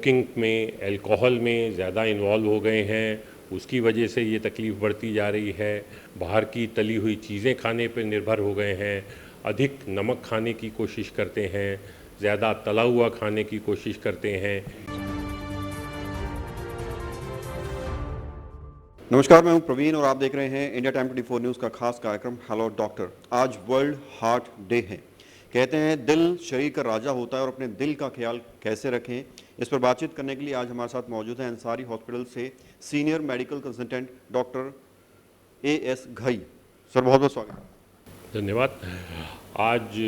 Smoking में, alcohol में ज़्यादा इन्वॉल्व हो गए हैं, उसकी वजह से ये तकलीफ़ बढ़ती जा रही है। बाहर की तली हुई चीज़ें खाने पर निर्भर हो गए हैं, अधिक नमक खाने की कोशिश करते हैं, ज़्यादा तला हुआ खाने की कोशिश करते हैं। नमस्कार, मैं हूं प्रवीण और आप देख रहे हैं इंडिया टाइम 24 न्यूज़ का खास कार्यक्रम हेलो डॉक्टर। आज वर्ल्ड हार्ट डे है। कहते हैं दिल शरीर का राजा होता है और अपने दिल का ख्याल कैसे रखें, इस पर बातचीत करने के लिए आज हमारे साथ मौजूद हैं अंसारी हॉस्पिटल से senior medical consultant doctor AS Ghai. Sir, बहुत बहुत स्वागत है। धन्यवाद। आज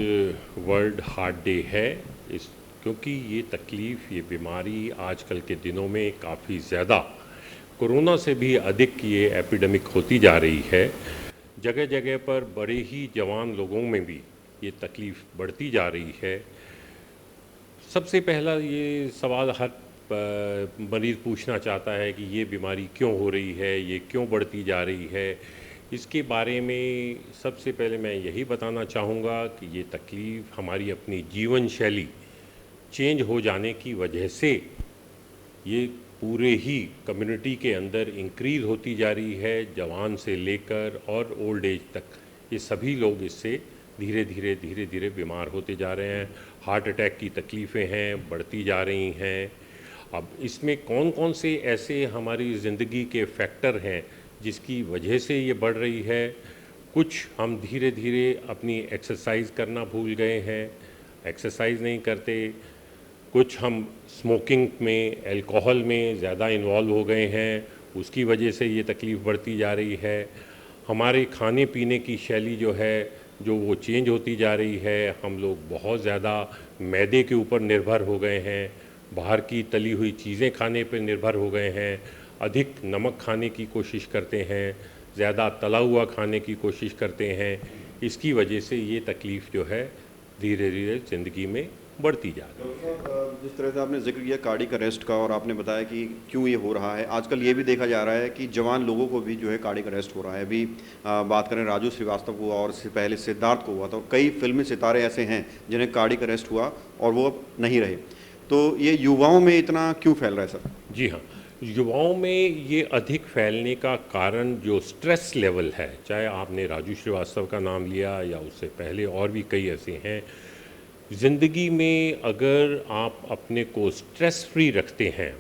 वर्ल्ड हार्ट डे है, इस क्योंकि ये तकलीफ़, ये बीमारी आजकल के दिनों में काफ़ी ज़्यादा कोरोना से भी अधिक ये एपिडेमिक होती जा रही है। जगह जगह पर बड़े ही जवान लोगों में भी ये तकलीफ़ बढ़ती जा रही है। सबसे पहला ये सवाल हर मरीज़ पूछना चाहता है कि ये बीमारी क्यों हो रही है, ये क्यों बढ़ती जा रही है। इसके बारे में सबसे पहले मैं यही बताना चाहूँगा कि ये तकलीफ़ हमारी अपनी जीवन शैली चेंज हो जाने की वजह से ये पूरे ही कम्युनिटी के अंदर इंक्रीज़ होती जा रही है। जवान से लेकर और ओल्ड एज तक ये सभी लोग इससे धीरे धीरे बीमार होते जा रहे हैं। हार्ट अटैक की तकलीफ़ें हैं, बढ़ती जा रही हैं। अब इसमें कौन कौन से ऐसे हमारी ज़िंदगी के फैक्टर हैं जिसकी वजह से ये बढ़ रही है। कुछ हम धीरे धीरे अपनी एक्सरसाइज करना भूल गए हैं, एक्सरसाइज नहीं करते। कुछ हम स्मोकिंग में, अल्कोहल में ज़्यादा इन्वॉल्व हो गए हैं, उसकी वजह से ये तकलीफ़ बढ़ती जा रही है। हमारे खाने पीने की शैली जो है, जो वो चेंज होती जा रही है। हम लोग बहुत ज़्यादा मैदे के ऊपर निर्भर हो गए हैं, बाहर की तली हुई चीज़ें खाने पर निर्भर हो गए हैं, अधिक नमक खाने की कोशिश करते हैं, ज़्यादा तला हुआ खाने की कोशिश करते हैं। इसकी वजह से ये तकलीफ़ जो है धीरे धीरे ज़िंदगी में बढ़ती जा रही है। डॉक्टर साहब, जिस तरह से आपने जिक्र किया कार्डियक अरेस्ट का और आपने बताया कि क्यों ये हो रहा है, आजकल ये भी देखा जा रहा है कि जवान लोगों को भी जो है कार्डियक अरेस्ट हो रहा है। अभी बात करें राजू श्रीवास्तव को और इससे पहले सिद्धार्थ को हुआ था, और कई फिल्मी सितारे ऐसे हैं जिन्हें कार्डियक अरेस्ट हुआ और वो अब नहीं रहे। तो ये युवाओं में इतना क्यों फैल रहा है सर? जी हाँ, युवाओं में ये अधिक फैलने का कारण जो स्ट्रेस लेवल है, चाहे आपने राजू श्रीवास्तव का नाम लिया या उससे पहले और भी कई ऐसे हैं। ज़िंदगी में अगर आप अपने को स्ट्रेस फ्री रखते हैं,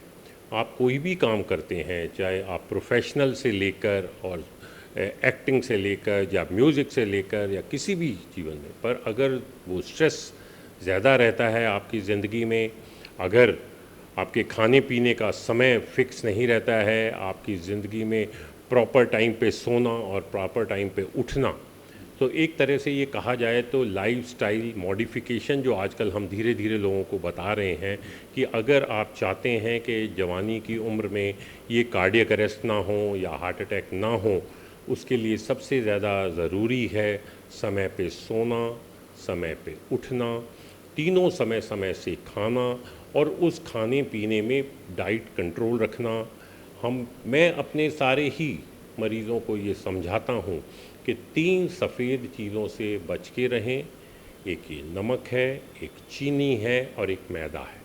आप कोई भी काम करते हैं, चाहे आप प्रोफेशनल से लेकर और एक्टिंग से लेकर या म्यूज़िक से लेकर या किसी भी जीवन में, पर अगर वो स्ट्रेस ज़्यादा रहता है आपकी ज़िंदगी में, अगर आपके खाने पीने का समय फिक्स नहीं रहता है, आपकी ज़िंदगी में प्रॉपर टाइम पे सोना और प्रॉपर टाइम पे उठना, तो एक तरह से ये कहा जाए तो लाइफस्टाइल मॉडिफिकेशन जो आजकल हम धीरे धीरे लोगों को बता रहे हैं कि अगर आप चाहते हैं कि जवानी की उम्र में ये कार्डियक अरेस्ट ना हो या हार्ट अटैक ना हो, उसके लिए सबसे ज़्यादा ज़रूरी है समय पे सोना, समय पे उठना, तीनों समय समय से खाना और उस खाने पीने में डाइट कंट्रोल रखना। मैं अपने सारे ही मरीज़ों को ये समझाता हूँ कि 3 सफ़ेद चीज़ों से बच के रहें। एक ये नमक है, एक चीनी है और एक मैदा है।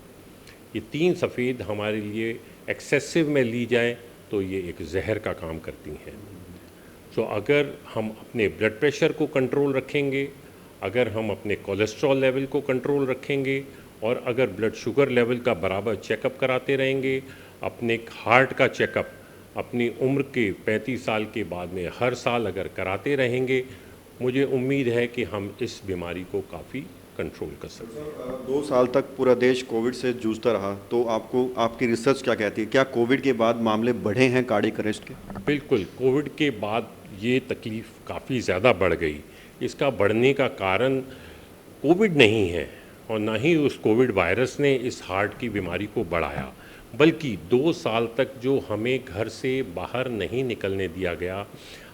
ये 3 सफ़ेद हमारे लिए एक्सेसिव में ली जाए तो ये एक जहर का काम करती हैं। तो अगर हम अपने ब्लड प्रेशर को कंट्रोल रखेंगे, अगर हम अपने कोलेस्ट्रॉल लेवल को कंट्रोल रखेंगे और अगर ब्लड शुगर लेवल का बराबर चेकअप कराते रहेंगे, अपने हार्ट का चेकअप अपनी उम्र के 35 साल के बाद में हर साल अगर कराते रहेंगे, मुझे उम्मीद है कि हम इस बीमारी को काफ़ी कंट्रोल कर सकते हैं। 2 साल तक पूरा देश कोविड से जूझता रहा, तो आपको आपकी रिसर्च क्या कहती है? क्या कोविड के बाद मामले बढ़े हैं कार्डियक अरेस्ट के? बिल्कुल, कोविड के बाद ये तकलीफ़ काफ़ी ज़्यादा बढ़ गई। इसका बढ़ने का कारण कोविड नहीं है और ना ही उस कोविड वायरस ने इस हार्ट की बीमारी को बढ़ाया, बल्कि 2 साल तक जो हमें घर से बाहर नहीं निकलने दिया गया,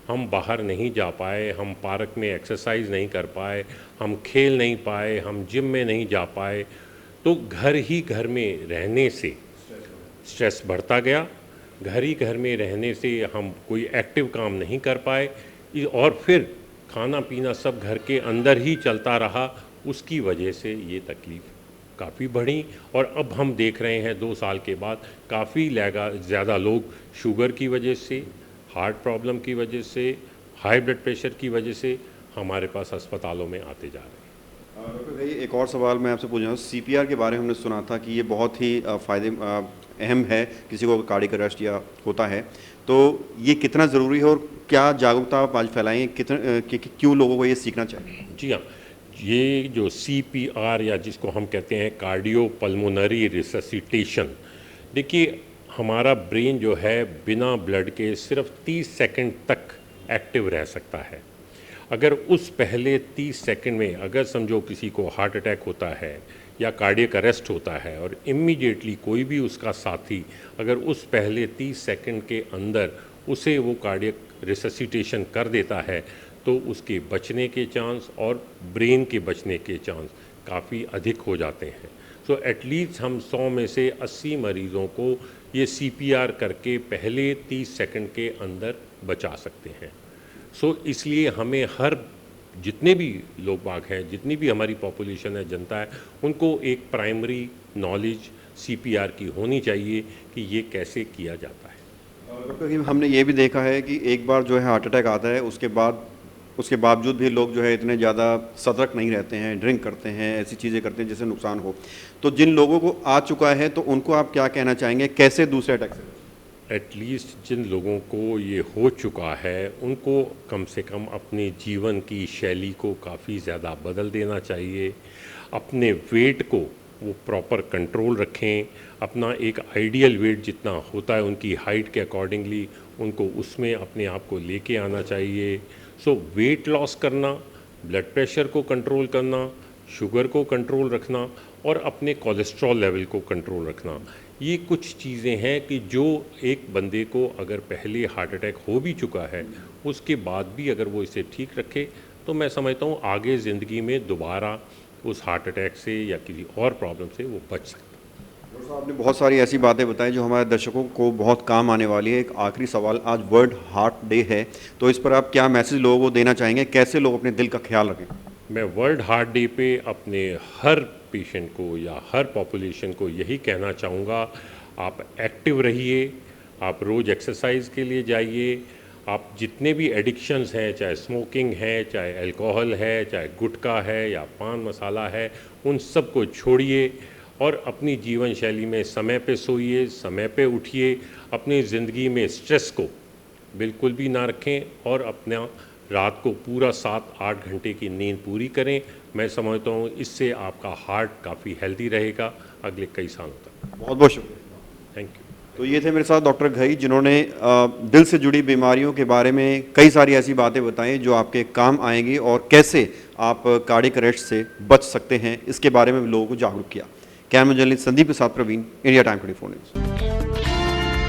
हम बाहर नहीं जा पाए, हम पार्क में एक्सरसाइज नहीं कर पाए, हम खेल नहीं पाए, हम जिम में नहीं जा पाए, तो घर ही घर में रहने से स्ट्रेस बढ़ता गया। घर में रहने से हम कोई एक्टिव काम नहीं कर पाए और फिर खाना पीना सब घर के अंदर ही चलता रहा, उसकी वजह से ये तकलीफ़ काफ़ी बढ़ी और अब हम देख रहे हैं 2 साल के बाद काफ़ी ज़्यादा लोग शुगर की वजह से, हार्ट प्रॉब्लम की वजह से, हाई ब्लड प्रेशर की वजह से हमारे पास अस्पतालों में आते जा रहे हैं। डॉक्टर भाई एक और सवाल मैं आपसे पूछना हूँ, सीपीआर के बारे में हमने सुना था कि ये बहुत ही अहम है किसी को कार्डियक अरेस्ट या होता है, तो ये कितना ज़रूरी है और क्या जागरूकता आप आज फैलाएं, क्यों लोगों को ये सीखना चाहिए? जी हाँ, ये जो CPR या जिसको हम कहते हैं कार्डियो पल्मोनरी रिससिटेशन, देखिए हमारा ब्रेन जो है बिना ब्लड के सिर्फ 30 सेकंड तक एक्टिव रह सकता है। अगर उस पहले 30 सेकंड में अगर समझो किसी को हार्ट अटैक होता है या कार्डियक अरेस्ट होता है और इमीडिएटली कोई भी उसका साथी अगर उस पहले 30 सेकंड के अंदर उसे वो कार्डियक रिससिटेशन कर देता है तो उसके बचने के चांस और ब्रेन के बचने के चांस काफ़ी अधिक हो जाते हैं। सो एटलीस्ट हम 100 में से 80 मरीज़ों को ये CPR करके पहले 30 सेकंड के अंदर बचा सकते हैं। सो इसलिए हमें हर जितने भी लोग बाग हैं, जितनी भी हमारी पॉपुलेशन है, जनता है, उनको एक प्राइमरी नॉलेज CPR की होनी चाहिए कि ये कैसे किया जाता है। डॉक्टर साहब हमने ये भी देखा है कि एक बार जो है हार्ट अटैक आता है उसके बावजूद भी लोग जो है इतने ज़्यादा सतर्क नहीं रहते हैं, ड्रिंक करते हैं, ऐसी चीज़ें करते हैं जिससे नुकसान हो। तो जिन लोगों को आ चुका है तो उनको आप क्या कहना चाहेंगे, कैसे दूसरे अटैक से? एटलीस्ट जिन लोगों को ये हो चुका है उनको कम से कम अपने जीवन की शैली को काफ़ी ज़्यादा बदल देना चाहिए। अपने वेट को वो प्रॉपर कंट्रोल रखें, अपना एक आइडियल वेट जितना होता है उनकी हाइट के अकॉर्डिंगली उनको उसमें अपने आप को लेके आना चाहिए। सो वेट लॉस करना, ब्लड प्रेशर को कंट्रोल करना, शुगर को कंट्रोल रखना और अपने कोलेस्ट्रॉल लेवल को कंट्रोल रखना, ये कुछ चीज़ें हैं कि जो एक बंदे को अगर पहले हार्ट अटैक हो भी चुका है उसके बाद भी अगर वो इसे ठीक रखे तो मैं समझता हूँ आगे ज़िंदगी में दोबारा उस हार्ट अटैक से या किसी और प्रॉब्लम से वो बच सकता है। डॉक्टर साहब आपने बहुत सारी ऐसी बातें बताई जो हमारे दर्शकों को बहुत काम आने वाली है। एक आखिरी सवाल, आज वर्ल्ड हार्ट डे है तो इस पर आप क्या मैसेज लोगों को देना चाहेंगे, कैसे लोग अपने दिल का ख्याल रखें? मैं वर्ल्ड हार्ट डे पे अपने हर पेशेंट को या हर पॉपुलेशन को यही कहना चाहूँगा, आप एक्टिव रहिए, आप रोज़ एक्सरसाइज के लिए जाइए, आप जितने भी एडिक्शंस हैं, चाहे स्मोकिंग है, चाहे अल्कोहल है, चाहे गुटखा है या पान मसाला है, उन सब को छोड़िए और अपनी जीवन शैली में समय पे सोइए, समय पे उठिए, अपनी ज़िंदगी में स्ट्रेस को बिल्कुल भी ना रखें और अपना रात को पूरा 7-8 घंटे की नींद पूरी करें। मैं समझता हूँ इससे आपका हार्ट काफ़ी हेल्दी रहेगा अगले कई सालों तक। बहुत बहुत शुक्रिया। Thank you. तो ये थे मेरे साथ डॉक्टर घई जिन्होंने दिल से जुड़ी बीमारियों के बारे में कई सारी ऐसी बातें बताई जो आपके काम आएंगी और कैसे आप कार्डियक अरेस्ट से बच सकते हैं, इसके बारे में लोगों को जागरूक किया। कैमरा जर्नलिस्ट संदीप के साथ प्रवीण, इंडिया टाइम 24 न्यूज़।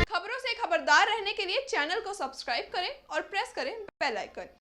खबरों से खबरदार रहने के लिए चैनल को सब्सक्राइब करें और प्रेस करें बेल आइकन।